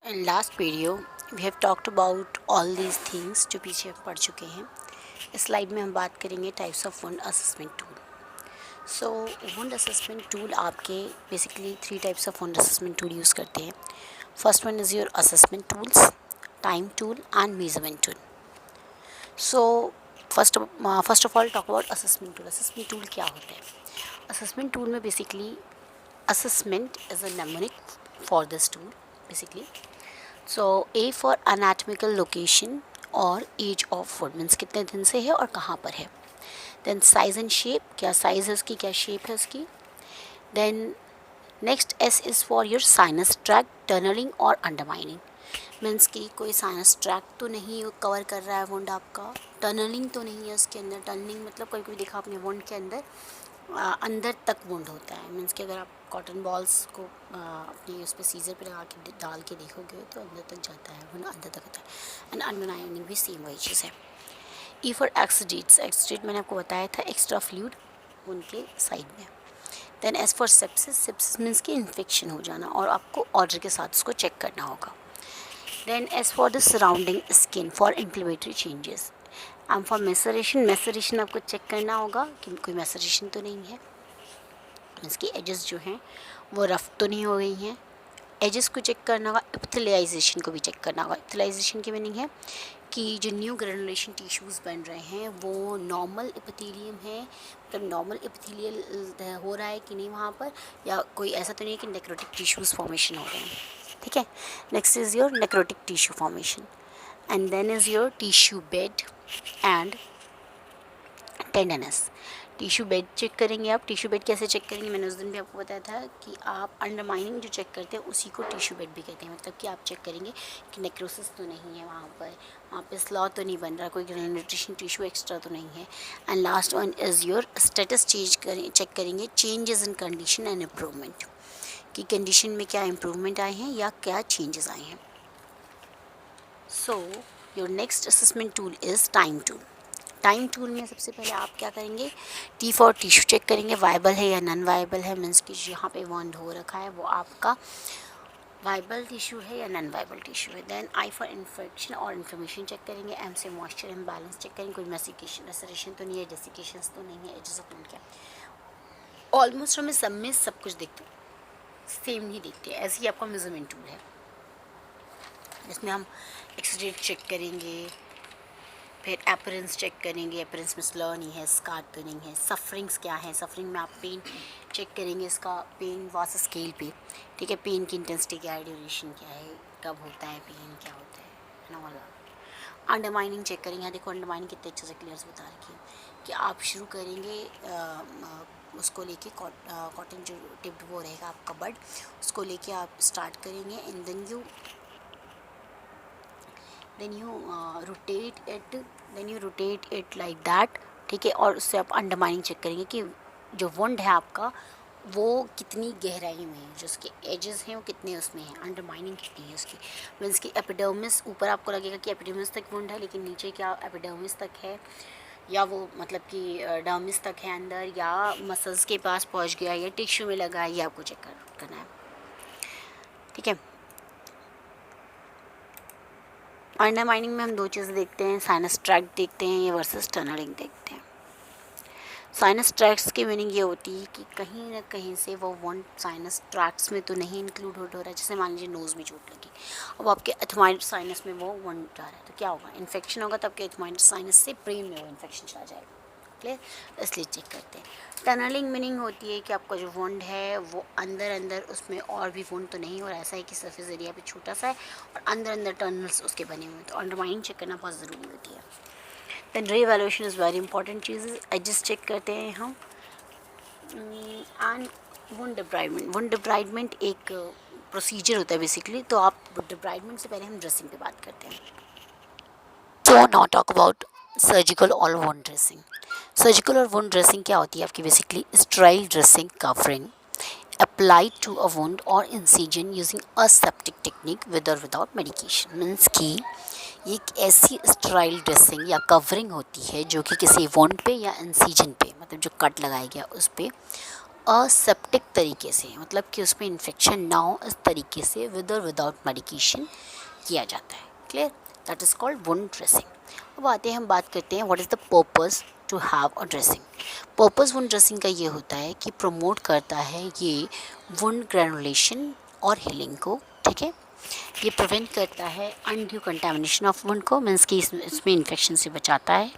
In last video we have talked about all these things जो पीछे हम पढ़ चुके हैं. इस स्लाइड में हम बात करेंगे types of wound assessment tool. So wound assessment tool आपके basically 3 types of wound assessment tool use करते हैं. First one is your assessment tools, time tool and measurement tool. So first of all talk about assessment tool. Assessment tool क्या होता है? Assessment tool में basically assessment is a mnemonic for this tool basically. So A for anatomical location और age of wood means कितने दिन से है और कहाँ पर है. Then size and shape, क्या size है उसकी, क्या shape है उसकी. Then next S is for your sinus tract, tunneling और undermining means कि कोई sinus tract तो नहीं कवर कर रहा है wound आपका, tunneling तो नहीं है उसके अंदर. tunneling मतलब कोई कोई देखा आपने wound के अंदर तक वुंड होता है. मीन्स कि अगर आप कॉटन बॉल्स को अपने उस पर सीजर पे लगा के डाल के देखोगे तो अंदर तक जाता है, वुंड अंदर तक होता है. एंड अंडरलाइनिंग भी सेम वही चीज़ है. E for एक्सीडेट्स. एक्सीडेट मैंने आपको बताया था एक्स्ट्रा फ्लूइड वुंड के साइड में. Then S for sepsis. Sepsis means कि इन्फेक्शन हो जाना और आपको ऑर्डर के साथ उसको चेक करना होगा. Then S for the surrounding skin for inflammatory changes. M for maceration. Maceration आपको चेक करना होगा कि कोई मैसरेशन तो नहीं है, इसकी एजेस जो हैं वो रफ तो नहीं हो गई हैं. एजेस को चेक करना होगा. एपिथेलियाइजेशन को भी चेक करना होगा. एपिथेलियाइजेशन की मीनिंग है कि जो न्यू ग्रेनुलेशन टिश्यूज़ बन रहे हैं वो नॉर्मल एपिथेलियम है, मतलब नॉर्मल एपिथेलियल हो रहा है कि नहीं वहाँ पर, या कोई ऐसा तो नहीं है कि नेक्रोटिक टिश्यूज़ फॉर्मेशन हो रहे हैं. ठीक है. Next is your necrotic tissue formation and then is your tissue bed and tenderness. Tissue bed check करेंगे आप. टिश्यू बेड कैसे चेक करेंगे? मैंने उस दिन भी आपको बताया था कि आप अंडरमाइनिंग जो चेक करते हैं उसी को टिश्यू बेड भी कहते हैं. मतलब कि आप चेक करेंगे कि नेक्रोसिस तो नहीं है वहाँ पे स्लॉ तो नहीं बन रहा, कोई ग्रेनुलेशन टिश्यू एक्स्ट्रा तो नहीं है. And last one is your status check करेंगे changes in condition and improvement, कि कंडीशन में क्या इम्प्रूवमेंट आए हैं या क्या चेंजेस आए हैं. So your next assessment tool is time tool. Time tool में सबसे पहले आप क्या करेंगे? टी फॉर टिश्यू चेक करेंगे, वाइबल है या नॉन वाइबल है. मीन्स कि जहाँ पे वॉन्ड हो रखा है वो आपका वाइबल टिश्यू है या नॉन वाइबल टिश्यू है. देन आई फॉर इन्फेक्शन और इन्फ्लेमेशन चेक करेंगे. एम से मॉइस्चर इम्बैलेंस चेक करेंगे, कोई मैसिकेशन तो नहीं है, डेसिकेशंस तो नहीं है, एजेस ऑफ वुंड क्या. ऑलमोस्ट हमें सब में सब कुछ देखते सेम नहीं देखते. ऐसे ही आपका मेजरमेंट टूल है जिसमें हम एक्सीडेंट चेक करेंगे, फिर अपीयरेंस चेक करेंगे. अपीयरेंस में स्लो नहीं है, स्कार तो नहीं है. सफरिंग्स क्या है? सफरिंग में आप पेन चेक करेंगे, इसका पेन वास स्केल पे. ठीक है. पेन की इंटेंसिटी क्या है, ड्यूरेशन क्या है, कब होता है पेन, क्या होता है ना. अंडरमाइनिंग चेक करेंगे. यहाँ देखो अंडरमाइनिंग कितने अच्छे से क्लियर बता रखी है कि आप शुरू करेंगे उसको लेके कॉटन जो टिप्ड वो रहेगा आपका बड, उसको लेके आप स्टार्ट करेंगे. And then you rotate it like that. ठीक है. और उससे आप अंडरमाइनिंग चेक करेंगे कि जो वुंड है आपका वो कितनी गहराई में है, जो उसके एजेस हैं वो कितने उसमें हैं, अंडरमाइनिंग कितनी है उसकी. मीन्स कि एपिडर्मिस ऊपर आपको लगेगा कि एपिडर्मिस तक वुंड है, लेकिन नीचे क्या एपिडर्मिस तक है या वो मतलब कि डर्मिस तक है अंदर, या मसल्स के पास पहुंच गया या टिश्यू में लगा है, ये आपको चेक करना है. ठीक है. अंडरमाइनिंग में हम 2 चीज़ें देखते हैं, साइनस ट्रैक्ट देखते हैं या वर्सेस टनलिंग देखते हैं. साइनस ट्रैक्ट्स की मीनिंग ये होती है कि कहीं ना कहीं से वो वुंड साइनस ट्रैक्ट्स में तो नहीं इंक्लूड हो रहा है. जैसे मान लीजिए नोज़ में चोट लगी, अब आपके एथमाइड साइनस में वो वुंड जा रहा है, तो क्या होगा? इन्फेक्शन होगा. तो आपके एथमाइड साइनस से ब्रेन में वो इन्फेक्शन चला जाएगा. क्लियर. इसलिए चेक करते हैं. टनलिंग मीनिंग होती है कि आपका जो वुंड है वो अंदर उसमें और भी वुंड तो नहीं हो रहा, ऐसा है कि सरफेस एरिया पे छोटा सा है और अंदर टनल्स उसके बने हुए हैं. तो अंडरमाइनिंग चेक करना बहुत ज़रूरी होती है. Then reevaluation is very important चीज़. एजेस चेक करते हैं हम. And wound debridement. Wound debridement एक प्रोसीजर होता है बेसिकली. तो आप डिब्राइडमेंट से पहले हम ड्रेसिंग पे बात करते हैं. So now talk about surgical और वुंड ड्रेसिंग. सर्जिकल और वुंड ड्रेसिंग क्या होती है आपकी? Basically sterile dressing covering applied to a wound और incision using aseptic technique with और विदाउट मेडिकेशन. मीन्स कि ये एक ऐसी स्टेराइल ड्रेसिंग या कवरिंग होती है जो कि किसी वुंड पे या इंसिजन पे, मतलब जो कट लगाया गया उस पर असेप्टिक तरीके से, मतलब कि उसमें इन्फेक्शन ना हो इस तरीके से विद और विदाउट मेडिकेशन किया जाता है। Clear? That is called wound dressing. अब आते हैं, हम बात करते हैं what is the purpose to have a dressing. Purpose wound dressing का ये होता है कि प्रमोट करता है ये वुंड ग्रेनुलेशन और हीलिंग को। ठीक है, ये प्रिवेंट करता है अनड्यू कंटेमिनेशन ऑफ वुंड को, मीन्स कि इसमें इन्फेक्शन से बचाता है।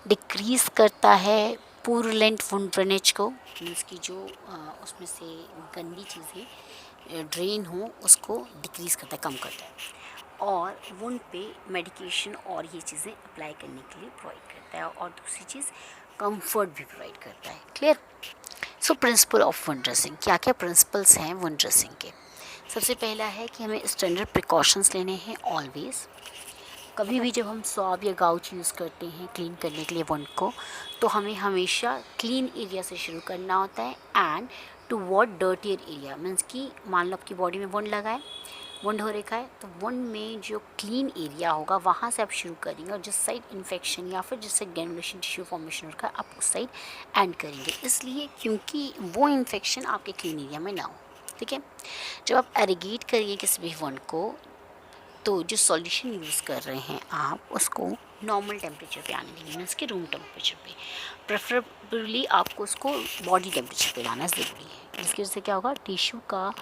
डिक्रीज़ करता है पूरलेंट वुंड ड्रेनेज को, मीन्स की जो उसमें से गंदी चीज़ें ड्रेन हो उसको डिक्रीज़ करता है, कम करता है। और वुंड पे मेडिकेशन और ये चीज़ें अप्लाई करने के लिए प्रोवाइड करता है। और दूसरी चीज़ कंफर्ट भी प्रोवाइड करता है। Clear? So principle of wound dressing, क्या क्या प्रिंसिपल्स हैं वुंड ड्रेसिंग के? सबसे पहला है कि हमें स्टैंडर्ड प्रिकॉशंस लेने हैं ऑलवेज़। कभी भी जब हम स्वाब या गाउच यूज़ करते हैं क्लीन करने के लिए वुंड को, तो हमें हमेशा क्लीन एरिया से शुरू करना होता है and to what dirtier area, means कि मान लो आपकी बॉडी में वुंड लगा है, वुंड हो रखा है, तो वुंड में जो क्लीन एरिया होगा वहाँ से आप शुरू करेंगे और जिस साइड इन्फेक्शन या फिर जिस साइड ग्रेनुलेशन टिश्यू फॉर्मेशन हो रखा है आप उस साइड एंड करेंगे, इसलिए क्योंकि वो इन्फेक्शन आपके क्लीन एरिया में ना हो। ठीक है, जब आप एरिगेट करिए किसी भी वुंड को, तो जो सॉल्यूशन यूज़ कर रहे हैं आप उसको नॉर्मल टेम्परेचर पे आने देंगे, मीन्स कि रूम टेम्परेचर पे। प्रेफरेबली आपको उसको बॉडी टेम्परेचर पे लाना ज़रूरी है, जिसकी वजह से क्या होगा, टिश्यू का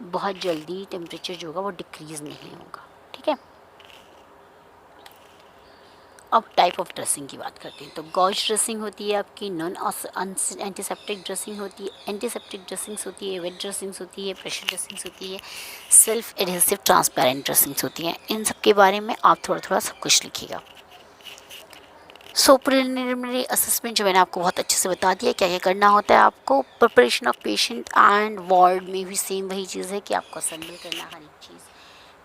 बहुत जल्दी टेम्परेचर जो होगा वो डिक्रीज़ नहीं होगा। ठीक है, अब टाइप ऑफ ड्रेसिंग की बात करते हैं, तो गॉज ड्रेसिंग होती है आपकी, नॉन एंटीसेप्टिक ड्रेसिंग होती है, एंटीसेप्टिक ड्रेसिंग्स होती है, वेट ड्रेसिंग्स होती है, प्रेशर ड्रेसिंग्स होती है, सेल्फ एडहेसिव ट्रांसपेरेंट ड्रेसिंग्स होती हैं। इन सब के बारे में आप थोड़ा थोड़ा सब कुछ लिखिएगा। सो प्रिलिमिनरी असेसमेंट जो मैंने आपको बहुत अच्छे से बता दिया क्या क्या करना होता है आपको। Preparation of patient and ward में भी सेम वही चीज़ है कि आपको असेंबल करना हर एक चीज़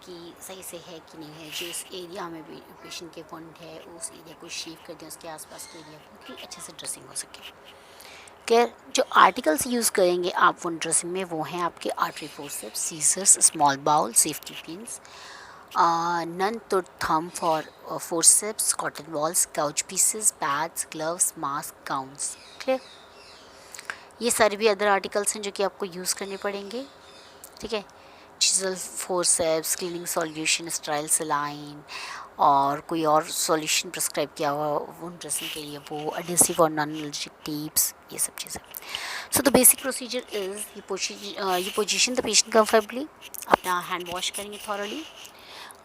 कि सही से है कि नहीं है, जिस एरिया में भी पेशेंट के वुंड है उस एरिया को शेव कर दें, उसके आसपास के एरिया को, कि अच्छे से ड्रेसिंग हो सके। खैर, जो आर्टिकल्स यूज़ करेंगे आप वुंड ड्रेसिंग में वो हैं आपके artery forceps, scissors, small bowl, safety pins, नन to thumb for forceps, cotton balls, couch pieces, pads, gloves, mask, gowns। Clear? ये सारे भी अदर आर्टिकल्स हैं जो कि आपको यूज़ करने पड़ेंगे। ठीक है, chisel, forceps, cleaning solution, style saline और कोई और सॉल्यूशन प्रिस्क्राइब किया हुआ वुंड ड्रेसिंग के लिए, वो एडहेसिव और नॉन एलर्जिक टिप्स, ये सब चीज़ें। So the basic procedure is ये पोजीशन द पेशेंट कंफर्टेबली, अपना हैंड वॉश करेंगे थॉरली,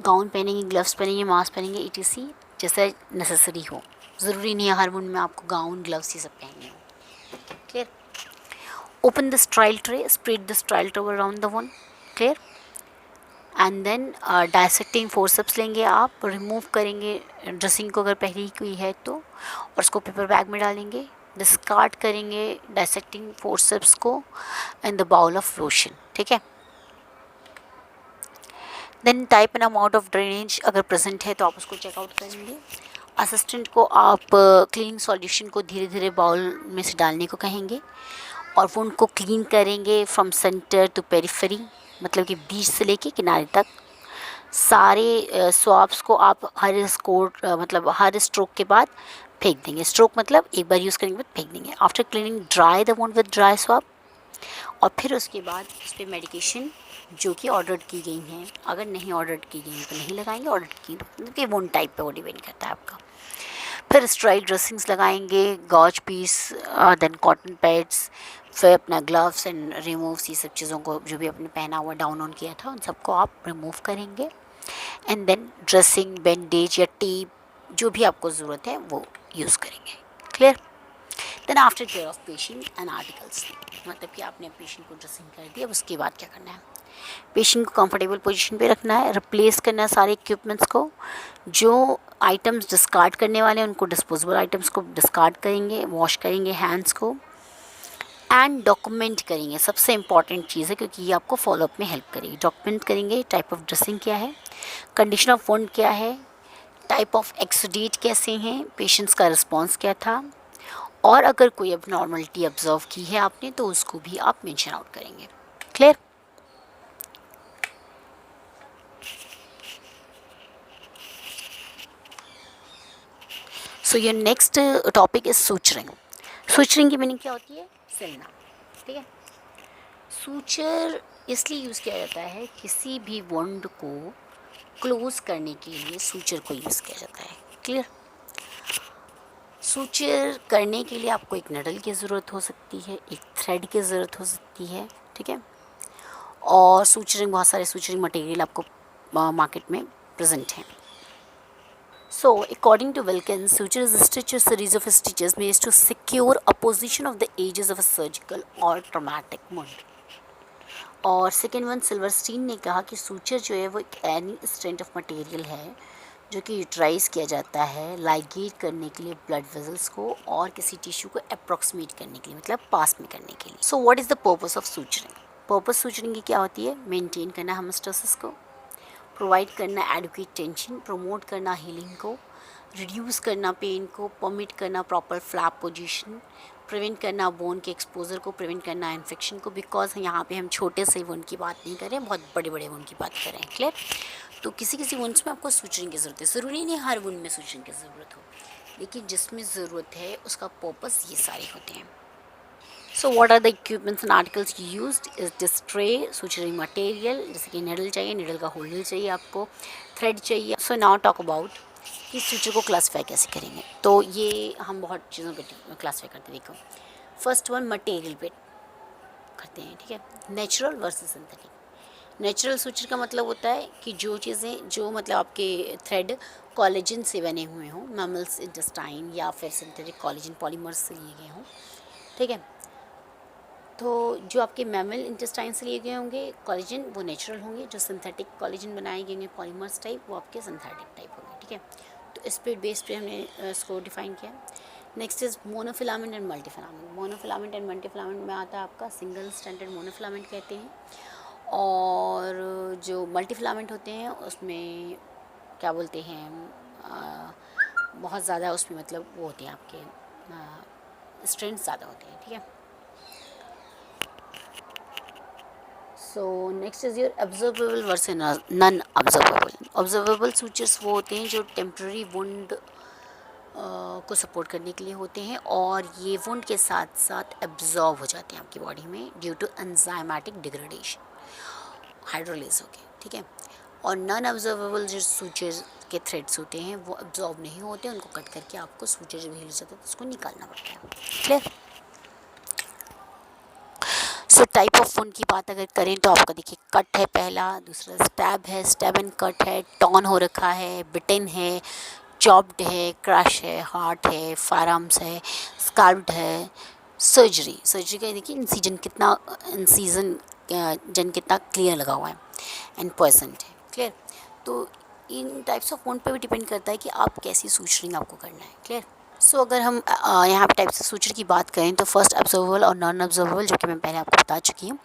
गाउन पहनेंगे, ग्लव्स पहनेंगे, मास्क पहनेंगे, ETC जैसा नेसेसरी हो। ज़रूरी नहीं है हर वुंड में आपको गाउन, ग्लव्स ये सब पहनने हो। Clear? Open the sterile tray, spread the sterile tray around the wound. Clear? And then dissecting forceps लेंगे आप, रिमूव करेंगे ड्रेसिंग को अगर पहली कोई है तो, और उसको पेपर बैग में डालेंगे, डिस्कार्ड करेंगे डायसेक्टिंग फोर्सेप्स को in the bowl of lotion. ठीक है, then type and amount of drainage अगर प्रेजेंट है तो आप उसको चेकआउट करेंगे। असिस्टेंट को आप क्लीन सॉल्यूशन को धीरे धीरे बाउल में से डालने को कहेंगे और वुंड को क्लीन करेंगे फ्रॉम सेंटर टू पेरिफेरी, मतलब कि बीच से लेके किनारे तक। सारे स्वाब्स को आप हर स्कोर मतलब हर स्ट्रोक के बाद फेंक देंगे। स्ट्रोक मतलब एक बार यूज़ करने के बाद फेंक देंगे। After cleaning dry the wound with dry swab, और फिर उसके बाद उस पर मेडिकेशन जो कि ऑर्डर की गई हैं, अगर नहीं ऑर्डर की गई हैं तो नहीं लगाएंगे, ऑर्डर की मतलब कि वुंड टाइप पे वो डिपेंड करता है आपका। फिर स्ट्राइल ड्रेसिंग्स लगाएंगे, gauze piece, then cotton pads, फिर अपना ग्लव्स एंड रिमूव्स, ये सब चीज़ों को जो भी आपने पहना हुआ डाउन ऑन किया था उन सबको आप रिमूव करेंगे। एंड देन ड्रेसिंग, बैंडेज या टेप जो भी आपको ज़रूरत है वो यूज़ करेंगे। Clear? Then after care of patient and articles, मतलब कि आपने पेशेंट को ड्रेसिंग कर दी, अब उसके बाद क्या करना है, पेशेंट को कंफर्टेबल पोजीशन पे रखना है, रिप्लेस करना है सारे इक्विपमेंट्स को, जो आइटम्स डिस्कार्ड करने वाले हैं उनको डिस्पोजेबल आइटम्स को डिस्कार्ड करेंगे, वॉश करेंगे हैंड्स को, एंड डॉक्यूमेंट करेंगे। सबसे इंपॉर्टेंट चीज़ है क्योंकि ये आपको फॉलोअप में हेल्प करेगी। डॉक्यूमेंट करेंगे टाइप ऑफ ड्रेसिंग क्या है, कंडीशन ऑफ वुंड क्या है, टाइप ऑफ एक्सुडेट कैसे हैं, पेशेंट्स का रिस्पॉन्स क्या था, और अगर कोई एबनॉर्मलिटी ऑब्जर्व की है आपने तो उसको भी आप मेंशन आउट करेंगे। Clear? So your next topic is suturing. Suturing की मीनिंग क्या होती है, सिलना। ठीक है। सूचर इसलिए यूज़ किया जाता है, किसी भी वुंड को क्लोज करने के लिए सूचर को यूज़ किया जाता है। क्लियर। सूचर करने के लिए आपको एक नडल की ज़रूरत हो सकती है, एक थ्रेड की ज़रूरत हो सकती है, ठीक है। और सूचरिंग, बहुत सारे सूचरिंग मटेरियल आपको मार्केट में प्रेजेंट हैं। So, according to Wilkins, suture is a stitch or series of stitches made to secure a position of the edges of a surgical or traumatic wound. और second one सिल्वरस्टीन ने कहा कि suture जो है वो एक एनी स्ट्रेंथ ऑफ मटेरियल है जो कि यूटिलाइज किया जाता है लाइगेट करने के लिए ब्लड वेजल्स को और किसी टिश्यू को अप्रॉक्सीमेट करने के लिए, मतलब पास में करने के लिए। So what is the purpose of suturing? Purpose suturing की क्या होती है? मेंटेन करना हेमोस्टेसिस को, प्रोवाइड करना एडुकेट टेंशन, प्रमोट करना हीलिंग को, रिड्यूस करना पेन को, परमिट करना प्रॉपर फ्लैप पोजीशन, प्रिवेंट करना बोन के एक्सपोजर को, प्रिवेंट करना इन्फेक्शन को। बिकॉज यहाँ पे हम छोटे से वुंड की बात नहीं कर रहे हैं, बहुत बड़े बड़े वुंड की बात कर रहे हैं। क्लियर। तो किसी किसी वुंड्स में आपको सूचरिंग की ज़रूरत है, ज़रूरी नहीं हर वुंड में सूचरिंग की ज़रूरत हो, लेकिन जिसमें ज़रूरत है उसका पर्पस ये सारे होते हैं। So what are the equipments and articles used? Is this tray, suturing material, जैसे कि निडल चाहिए, निडल का होल्डर चाहिए आपको, थ्रेड चाहिए। सो नाउ टॉक अबाउट कि सूचर को क्लासीफाई कैसे करेंगे। तो ये हम बहुत चीज़ों को क्लासीफाई करते हैं। देखो, फर्स्ट वन मटेरियल पे करते हैं, ठीक है। Natural versus synthetic. Natural suture का मतलब होता है कि जो चीज़ें, जो मतलब आपके थ्रेड कोलेजन से बने हुए हों, मैमल्स इंटेस्टाइन, या फिर सिंथेटिक कोलेजन पॉलीमर्स से लिए गए हों, ठीक है। तो जो आपके मैमल इंटेस्टाइन से लिए गए होंगे कोलेजन, वो नेचुरल होंगे। जो सिंथेटिक कोलेजन बनाए गए होंगे पॉलीमर्स टाइप, वो आपके सिंथेटिक टाइप होंगे, ठीक है। तो स्पीड बेस पे हमने इसको डिफाइन किया। Next is monofilament and multifilament. Monofilament and multifilament में आता है आपका सिंगल स्टैंडर्ड मोनोफिलामेंट कहते हैं, और जो मल्टीफिलामेंट होते हैं उसमें क्या बोलते हैं, बहुत ज़्यादा उसमें मतलब वो होते हैं आपके स्ट्रेंथ ज़्यादा होते हैं, ठीक है। So next is your observable versus non observable. Observable sutures वो होते हैं जो टेम्प्रेरी वुंड को सपोर्ट करने के लिए होते हैं, और ये वुंड के साथ साथ एब्जॉर्व हो जाते हैं आपकी बॉडी में due to enzymatic degradation, hydrolase होके, ठीक है। और नॉन ऑब्जर्वेबल जो सूचर्स के थ्रेड्स होते हैं वो एब्जॉर्ब नहीं होते, उनको कट करके आपको सूचर जब हिल जाता है तो उसको निकालना पड़ता है। Clear. So type of wound की बात अगर करें तो आपका देखिए कट है पहला, दूसरा स्टैब है, स्टैब एंड कट है, टॉन हो रखा है, बिटेन है, चॉप्ड है, क्रश है, हार्ट है, फायरआर्म्स है, स्काल्प्ड है, सर्जरी। सर्जरी का देखिए इंसीजन कितना, इंसीजन जन कितना क्लियर लगा हुआ है, एंड पॉइजन है। क्लियर। तो इन टाइप्स ऑफ वुंड पे भी डिपेंड करता है कि आप कैसी सूचरिंग आपको करना है। क्लियर। सो अगर हम यहाँ पे टाइप्स ऑफ सूचर की बात करें तो फर्स्ट ऑब्जर्वेबल और नॉन ऑब्जर्वेबल, जो कि मैं पहले आपको बता चुकी हूँ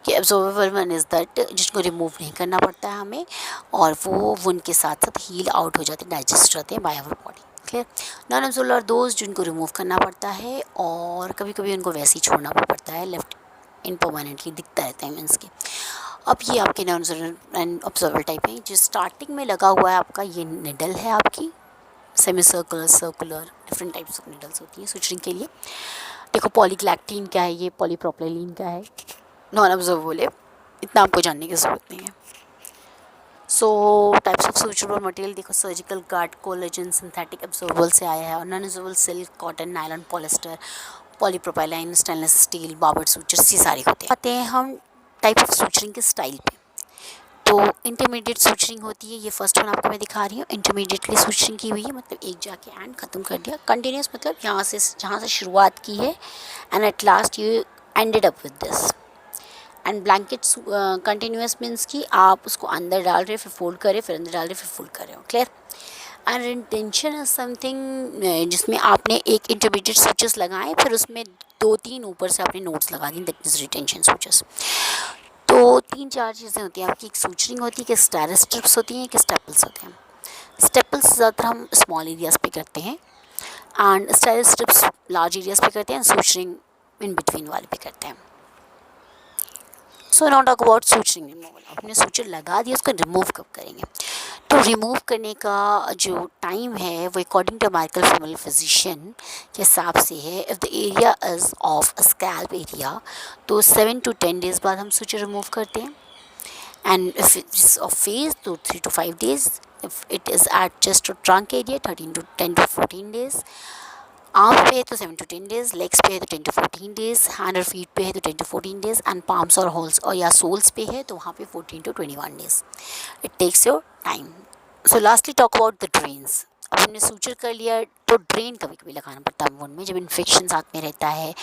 कि ऑब्जर्वेबल वन इज़ दैट जिसको रिमूव नहीं करना पड़ता है हमें, और वो वुंड के साथ साथ हील आउट हो जाते हैं, डाइजेस्ट रहते हैं by our body. Clear. Non absorbable are those जिनको रिमूव करना पड़ता है, और कभी कभी उनको वैसे ही छोड़ना भी पड़ता है, लेफ्ट इनपरमानेंटली दिखता रहता है मीन्स के। अब ये आपके नॉन एंड ऑब्जर्वेबल टाइप है। जो स्टार्टिंग में लगा हुआ है आपका, ये निडल है आपकी, semi circular, circular, different types of needles होती हैं सूचरिंग के लिए। देखो पॉलीग्लैक्टीन क्या है, ये पॉलीप्रोपिलीन क्या है, नॉन ऑब्जर्वेबल है, इतना आपको जानने की ज़रूरत नहीं है। So types of suturable material देखो, surgical gut, collagen, synthetic observable से आया है, और non observable silk, cotton, nylon, polyester, polypropylene, stainless steel, barbed sutures, ये सारे होते हैं। आते हैं हम टाइप ऑफ सूचरिंग के स्टाइल पे। तो इंटरमीडिएट सूचरिंग होती है, ये फर्स्ट वन आपको मैं दिखा रही हूँ। इंटरमीडिएटली सूचरिंग की हुई है, मतलब एक जाके एंड ख़त्म कर दिया। कंटिन्यूस मतलब यहाँ से जहाँ से शुरुआत की है and at last you ended up with this. And blanket continuous means कि आप उसको अंदर डाल रहे, फिर फोल्ड करें, फिर अंदर डाल रहे, फिर फोल्ड कर रहे हो। Clear. And intention is something जिसमें आपने एक इंटरमीडिएट सूचर्स लगाएं, फिर उसमें 2-3 ऊपर से आपने नोट्स लगा दी, दैट इज रिटेंशन सूचर्स। तो 3-4 चीज़ें होती हैं आपकी। एक सूचरिंग होती है, कि स्टार स्ट्रिप्स होती हैं, कि स्टेपल्स होते हैं। स्टेपल्स ज़्यादातर हम स्मॉल एरियाज़ पे करते हैं, and star strips large areas पे करते हैं, सूचरिंग इन बिटवीन वाले पे करते हैं। So now talk about suturing removal. आपने सूचर लगा दिया, उसको रिमूव कब करेंगे? तो रिमूव करने का जो टाइम है वो according to American family physician के हिसाब से है। If the area is of scalp area तो 7 to 10 डेज़ बाद हम सूचर रिमूव करते हैं। And if it is of face तो 3 to 5 days. If it is at chest और trunk area 10 to 14 days. Arm पे है तो 7 to 10 डेज़, लेग्स पे है तो 10 to 14 डेज़, हैंड और फीट पे है तो 10 to 14 डेज़, एंड पाम्स और होल्स और या सोल्स पे है तो वहाँ पे 14 to 21 days. It takes your time. So lastly talk about the drains. अब हमने सूचर कर लिया तो ड्रेन कभी कभी लगाना पड़ता है वुंड में जब इन्फेक्शन साथ में रहता है,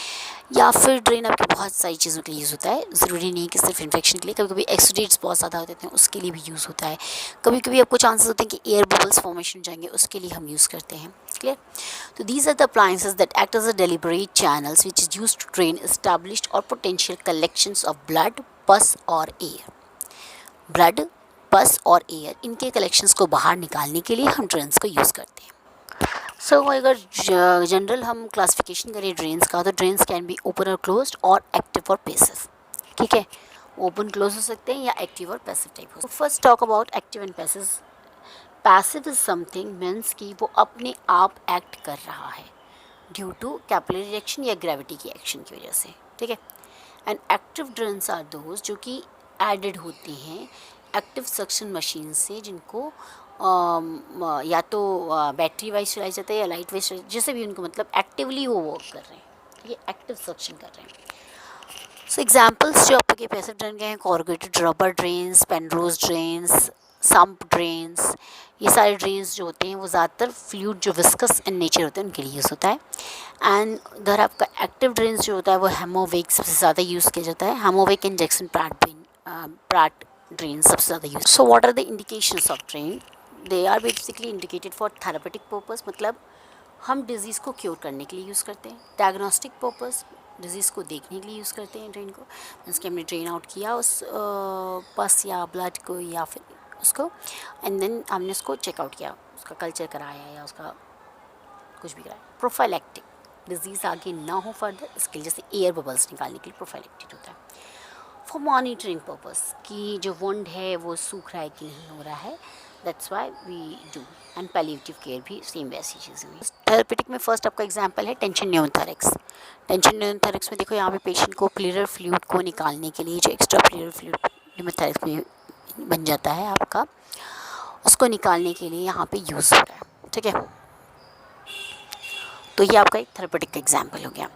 या फिर ड्रेन आपके बहुत सारी चीज़ों के लिए यूज़ होता है, ज़रूरी नहीं कि सिर्फ इन्फेक्शन के लिए। कभी कभी एक्सीडेंट्स बहुत ज़्यादा होते हैं उसके लिए भी यूज़ होता है। कभी कभी आपको चांसेस होते हैं कि एयर बबल्स फॉर्मेशन हो जाएंगे, उसके लिए हम यूज़ करते हैं। क्लियर? तो these are the appliances that act as a deliberate channels which is use to drain established और potential collections of blood, pus और एयर। ब्लड, पस और एयर, इनके कलेक्शंस को बाहर निकालने के लिए हम ड्रेन्स को यूज़ करते हैं। सो अगर जनरल हम क्लासिफिकेशन करें ड्रेन्स का तो ड्रेन्स कैन बी ओपन और क्लोज्ड और एक्टिव और पैसिव। ठीक है, ओपन क्लोज हो सकते हैं या एक्टिव और पैसिव टाइप हो। First talk about active and passive. Passive is something means कि वो अपने आप एक्ट कर रहा है ड्यू टू कैपिलरी रिएक्शन या ग्रेविटी की एक्शन की वजह से। ठीक है, and active drains are those जो कि एडेड होते हैं एक्टिव सक्शन मशीन से, जिनको या तो बैटरी वाइज चलाई जाता है या लाइट वाइज, जैसे भी उनको मतलब एक्टिवली वो वर्क कर रहे हैं। ठीक है, एक्टिव सक्शन कर रहे हैं। सो एग्जांपल्स जो आपके पैसिव ड्रेन के हैं, corrugated rubber drains, Penrose drains, sump drains. ये सारे ड्रेन्स जो होते हैं वो ज़्यादातर फ्लूइड जो विस्कस इन नेचर होते हैं उनके लिए यूज़ होता है। एंड उधर आपका एक्टिव ड्रेन्स जो होता है वो हेमोवेक सबसे ज़्यादा यूज़ किया जाता है। Hemovac and Jackson Pratt drain सबसे ज़्यादा use. So what are the indications of drain? They are basically indicated for therapeutic purpose, मतलब हम डिज़ीज़ को क्योर करने के लिए यूज़ करते हैं। डायग्नोस्टिक पर्पस, डिज़ीज़ को देखने के लिए यूज़ करते हैं ड्रेन को, मीन्स कि हमने ड्रेन आउट किया उस पस या ब्लड को या फिर उसको, एंड देन हमने उसको चेकआउट किया, उसका कल्चर कराया या उसका कुछ भी कराया। प्रोफाइलैक्टिक, डिज़ीज़ आगे ना हो फर्दर, इसके लिए जैसे एयर बबल्स निकालने के लिए प्रोफाइलैक्टिक होता है। फॉर मॉनिटरिंग पर्पस कि जो वुंड है वो सूख रहा है कि नहीं हो रहा है, that's why we do. And palliative care भी सेम वैसी चीज़ें हुई। थेरेपेटिक में फर्स्ट आपका एग्जांपल है टेंशन न्यूमोथोरैक्स। टेंशन न्यूमोथोरैक्स में देखो यहाँ पे पेशेंट को प्लीरल फ्लूइड को निकालने के लिए जो एक्स्ट्रा प्लीरल फ्लूइड न्यूमोथोरैक्स में बन जाता है आपका, उसको निकालने के लिए यहाँ पे यूज़ हो रहा है। ठीक है, तो ये आपका एक थेरेपेटिक एग्जाम्पल हो गया।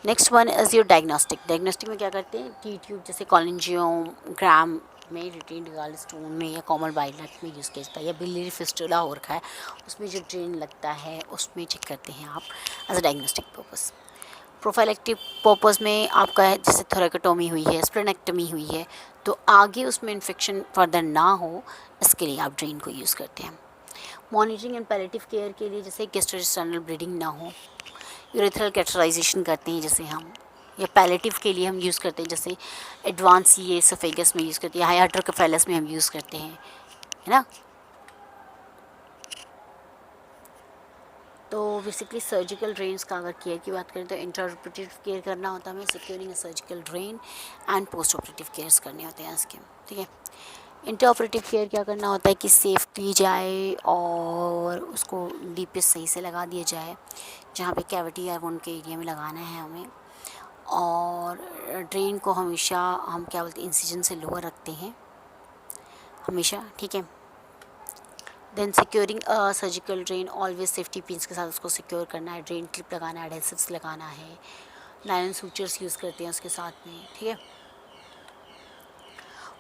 Next one is your diagnostic. Diagnostic में क्या करते हैं, टी ट्यूब जैसे कॉलेंजियोग्राम में, रिटेन्ड गालस्टोन में या कॉमन बाइलेट में यूज़ किया जाता है, या बिलियरी फिस्टुला हो रखा है उसमें जो ड्रेन लगता है उसमें चेक करते हैं आप as a diagnostic purpose. Prophylactic purpose में आपका है जैसे थोरैकेटोमी हुई है, स्प्लेनेक्टमी हुई है, तो आगे उसमें इन्फेक्शन फर्दर ना हो इसके लिए आप ड्रेन को यूज़ करते हैं। मॉनिटरिंग एंड पैलिएटिव केयर के लिए जैसे गैस्ट्रोइंटेस्टाइनल ब्लीडिंग ना हो, यूरेथ्रल कैथेटराइजेशन करते हैं जैसे हम, या पैलेटिव के लिए हम यूज़ करते हैं जैसे एडवांस ये एसोफेगस में यूज़ करते हैं, हाइड्रोकेफेलस में हम यूज़ करते हैं, है ना। तो बेसिकली सर्जिकल ड्रेन्स का अगर केयर की बात करें तो इंट्राऑपरेटिव केयर करना होता है हमें, securing a surgical drain, and post operative cares करने होते हैं इसके। ठीक है, इंट्राऑपरेटिव केयर क्या करना होता है कि सेफ्टी जाए और उसको डीपीएस सही से लगा दिया जाए जहाँ पे कैविटी या वुंड के एरिया में लगाना है हमें, और ड्रेन को हमेशा हम क्या बोलते हैं इंसिजन से लोअर रखते हैं हमेशा। ठीक है, then securing surgical drain, always safety pins के साथ उसको सिक्योर करना है, ड्रेन क्लिप लगाना है, एडहेसिव्स लगाना है, नायलॉन सूचर्स यूज़ करते हैं उसके साथ में। ठीक है,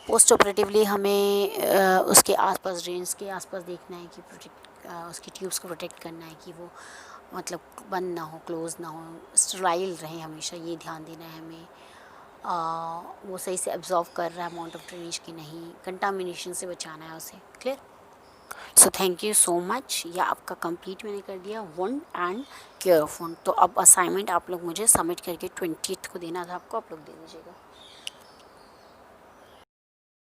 पोस्ट ऑपरेटिवली हमें उसके आसपास, ड्रेन्स के आसपास देखना है कि उसकी ट्यूब्स को प्रोटेक्ट करना है कि वो मतलब बंद ना हो, क्लोज़ ना हो, स्टेराइल रहे हमेशा, ये ध्यान देना है हमें। वो सही से एब्जॉर्व कर रहा है अमाउंट ऑफ ड्रेनेज की नहीं, कंटामिनेशन से बचाना है उसे। Clear? So thank you so much. ये आपका कंप्लीट मैंने कर दिया wound and care of wound. तो अब असाइनमेंट आप लोग मुझे सबमिट करके 20th को देना था आपको, आप लोग दे दीजिएगा।